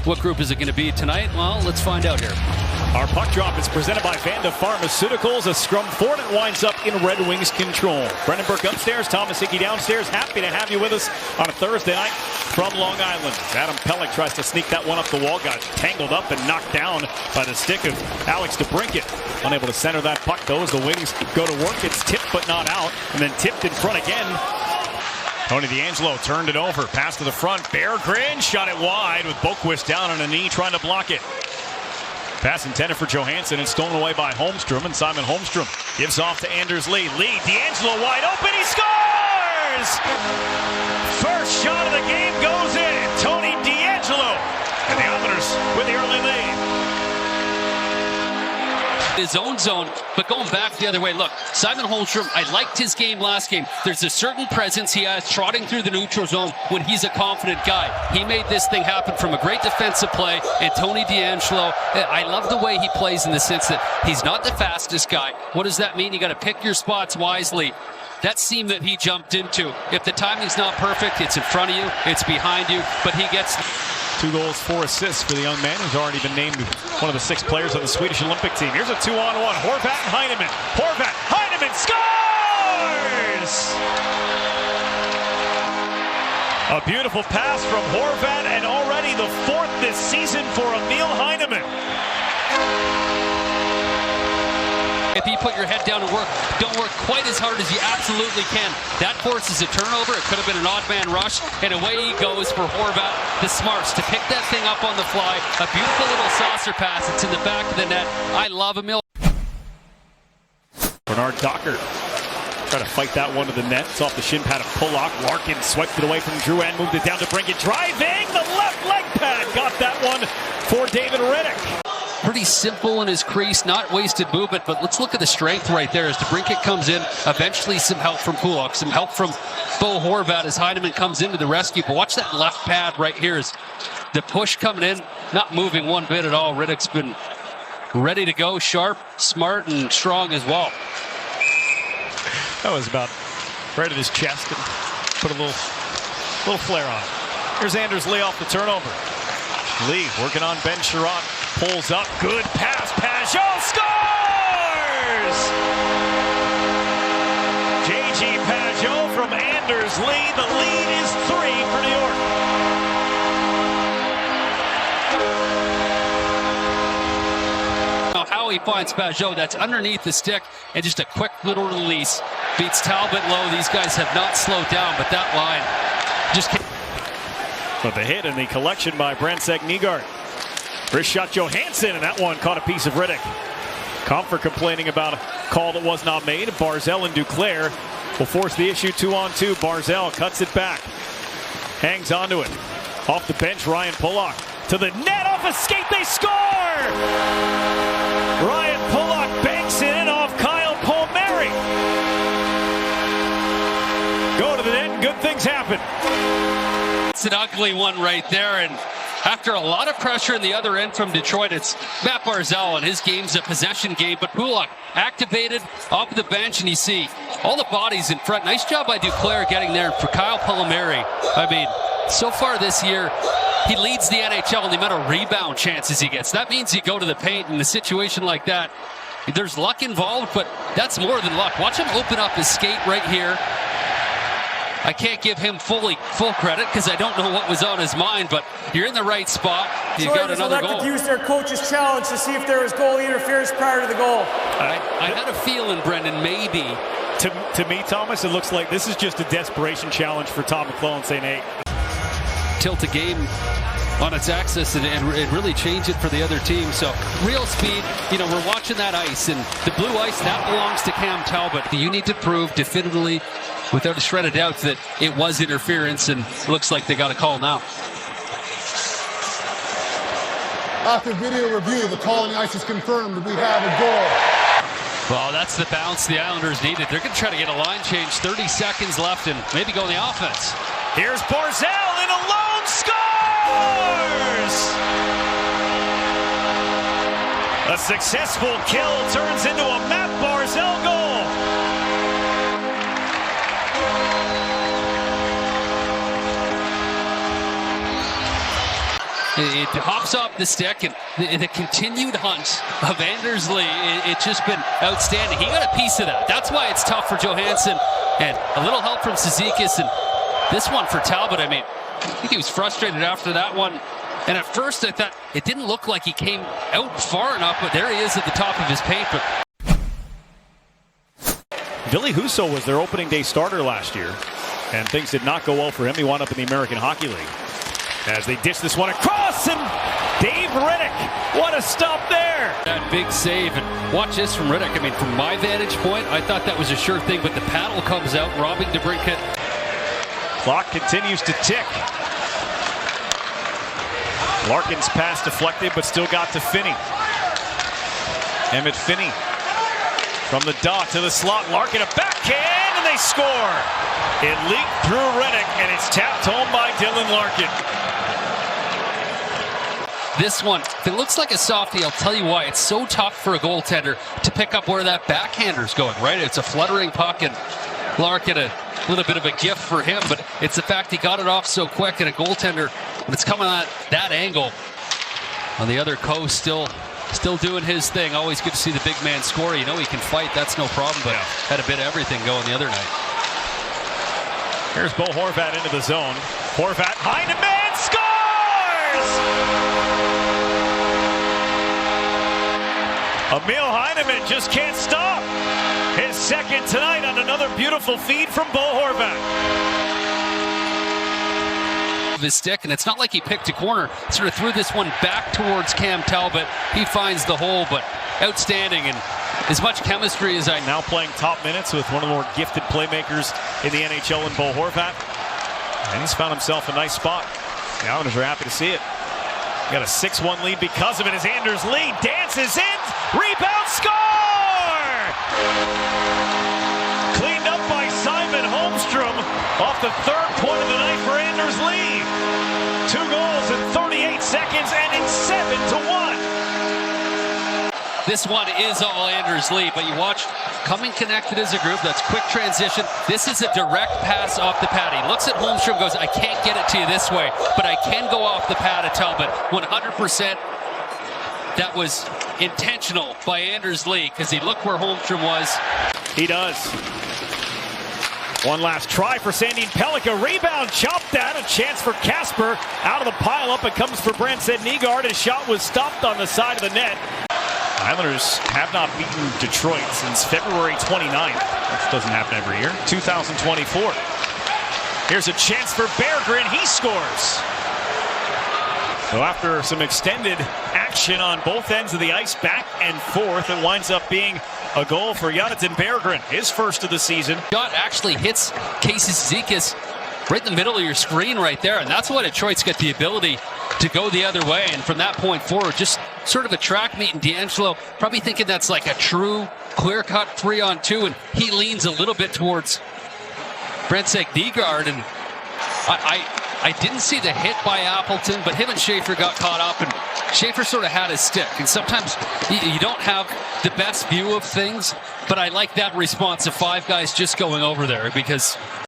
What group is it going to be tonight? Well, let's find out here. Our puck drop is presented by Vanda Pharmaceuticals. A scrum forward and winds up in Red Wings control. Brendan Burke upstairs, Thomas Hickey downstairs. Happy to have you with us on a Thursday night from Long Island. Adam Pelech tries to sneak that one up the wall. Got tangled up and knocked down by the stick of Alex DeBrincat. Unable to center that puck though as the Wings go to work. It's tipped but not out. And then tipped in front again. Tony DeAngelo turned it over. Pass to the front. Berggren shot it wide with Boqvist down on a knee trying to block it. Pass intended for Johansson and stolen away by Holmstrom, and Simon Holmstrom gives off to Anders Lee. DeAngelo wide open, he scores! First shot of the game goes in. Tony DeAngelo, and the Islanders with the early lead. His own zone, but going back the other way. Look, Simon Holmstrom, I liked his game last game. There's a certain presence he has trotting through the neutral zone when he's a confident guy. He made this thing happen from a great defensive play, and Tony DeAngelo, I love the way he plays in the sense that he's not the fastest guy. What does that mean? You got to pick your spots wisely. That seam that he jumped into, if the timing's not perfect, it's in front of you, it's behind you, but he gets 2 goals, 4 assists for the young man who's already been named one of the 6 players on the Swedish Olympic team. Here's a 2-on-1. Horvat and Heineman. Heineman scores! A beautiful pass from Horvat, and already the 4th this season for Emil Heineman. If you put your head down and don't work quite as hard as you absolutely can. That forces a turnover. It could have been an odd man rush, and away he goes for Horvat, the smarts, to pick that thing up on the fly. A beautiful little saucer pass. It's in the back of the net. I love Emil. Bernard Docker try to fight that one to the net. It's off the shin pad of Pulock. Larkin swiped it away from Drouin, moved it down to Brinkett. Driving the left leg pad. Got that one for David Rittich. Pretty simple in his crease, not wasted movement, but let's look at the strength right there as DeBrincat comes in. Eventually some help from Pulock, some help from Bo Horvat as Heineman comes into the rescue. But watch that left pad right here as the push coming in, not moving one bit at all. Rittich's been ready to go, sharp, smart, and strong as well. That was about right at his chest and put a little flare on it. Here's Anders Lee off the turnover. Lee working on Ben Sherratt. Pulls up, good pass, Pajot scores! J.G. Pajot from Anders Lee. The lead is 3 for New York. Now how he finds Pajot, that's underneath the stick, and just a quick little release. Beats Talbot low. These guys have not slowed down, but that line just can't. But the hit and the collection by Brandstad Nygaard. First shot Johansson, and that one caught a piece of Rittich. Comfort complaining about a call that was not made. Barzal and Duclair will force the issue 2-on-2. Barzal cuts it back. Hangs onto it. Off the bench, Ryan Pulock. To the net, off a skate, they score! Ryan Pulock banks it in off Kyle Palmieri. Go to the net, and good things happen. It's an ugly one right there, and after a lot of pressure in the other end from Detroit, it's Matt Barzal, and his game's a possession game. But Pulock activated off the bench, and you see all the bodies in front. Nice job by Duclair getting there for Kyle Palmieri. I mean, so far this year, he leads the NHL in the amount of rebound chances he gets. That means you go to the paint in a situation like that. There's luck involved, but that's more than luck. Watch him open up his skate right here. I can't give him full credit because I don't know what was on his mind, but you're in the right spot. You've got another goal. Use their coach's challenge to see if there was goalie interference prior to the goal. I had a feeling, Brendan, maybe. To me, Thomas, it looks like this is just a desperation challenge for Tom McClellan saying, hey. Tilt a game on its axis and really change it for the other team. So real speed, we're watching that ice, and the blue ice, that belongs to Cam Talbot. You need to prove definitively, without a shred of doubt, that it was interference, and it looks like they got a call now. After video review, the call on the ice is confirmed. We have a goal. Well, that's the bounce the Islanders needed. They're going to try to get a line change. 30 seconds left and maybe go on the offense. Here's Barzal in alone, scores! A successful kill turns into a Matt Barzal goal. hops off the stick, and the continued hunt of Anders Lee, it's just been outstanding. He got a piece of that. That's why it's tough for Johansson, and a little help from Cizikas, and this one for Talbot. I mean, I think he was frustrated after that one. And at first I thought it didn't look like he came out far enough, but there he is at the top of his paint. But Ville Husso was their opening day starter last year, and things did not go well for him. He wound up in the American Hockey League. As they dish this one across, and Dave Rittich, what a stop there! That big save, and watch this from Rittich. I mean, from my vantage point, I thought that was a sure thing, but the paddle comes out, robbing DeBrincat. Clock continues to tick. Larkin's pass deflected, but still got to Finney. Emmett Finney from the dot to the slot. Larkin a backhand, and they score. It leaked through Rittich, and it's tapped home by Dylan Larkin. This one, if it looks like a softie, I'll tell you why. It's so tough for a goaltender to pick up where that backhander's going, right? It's a fluttering puck, and Larkin, a little bit of a gift for him, but it's the fact he got it off so quick, and a goaltender, when it's coming at that angle, on the other coast, still doing his thing. Always good to see the big man score. You know he can fight, that's no problem, but had a bit of everything going the other night. Here's Bo Horvat into the zone. Horvat, Heineman scores! Emil Heineman just can't stop. His second tonight on another beautiful feed from Bo Horvat. His stick, and it's not like he picked a corner, sort of threw this one back towards Cam Talbot. He finds the hole, but outstanding, and as much chemistry as I now playing top minutes with one of the more gifted playmakers in the NHL in Bo Horvat, and he's found himself a nice spot. The Islanders are happy to see it. Got a 6-1 lead because of it as Anders Lee dances in, rebound, score! Cleaned up by Simon Holmstrom off the third point of the night for Anders Lee. 2 goals in 38 seconds, and it's 7-1. This one is all Anders Lee, but you watch coming connected as a group. That's quick transition. This is a direct pass off the pad. He looks at Holmstrom, goes, I can't get it to you this way, but I can go off the pad of Talbot. 100% that was intentional by Anders Lee, because he looked where Holmstrom was. He does. One last try for Sandin Pellikka. Rebound chopped at. A chance for Kasper. Out of the pile-up, it comes for Brandt Nygaard. His shot was stopped on the side of the net. Islanders have not beaten Detroit since February 29th. That doesn't happen every year. 2024. Here's a chance for Berggren. He scores. So after some extended action on both ends of the ice, back and forth, it winds up being a goal for Jonathan Berggren, his first of the season. Shot actually hits Casey Cizikas right in the middle of your screen right there, and that's why Detroit's got the ability to go the other way. And from that point forward, just sort of a track meet, and D'Angelo probably thinking that's like a true clear-cut 3-on-2, and he leans a little bit towards Brandt Nygaard, and I didn't see the hit by Appleton, but him and Schaefer got caught up, and Schaefer sort of had his stick. And sometimes you don't have the best view of things, but I like that response of 5 guys just going over there, because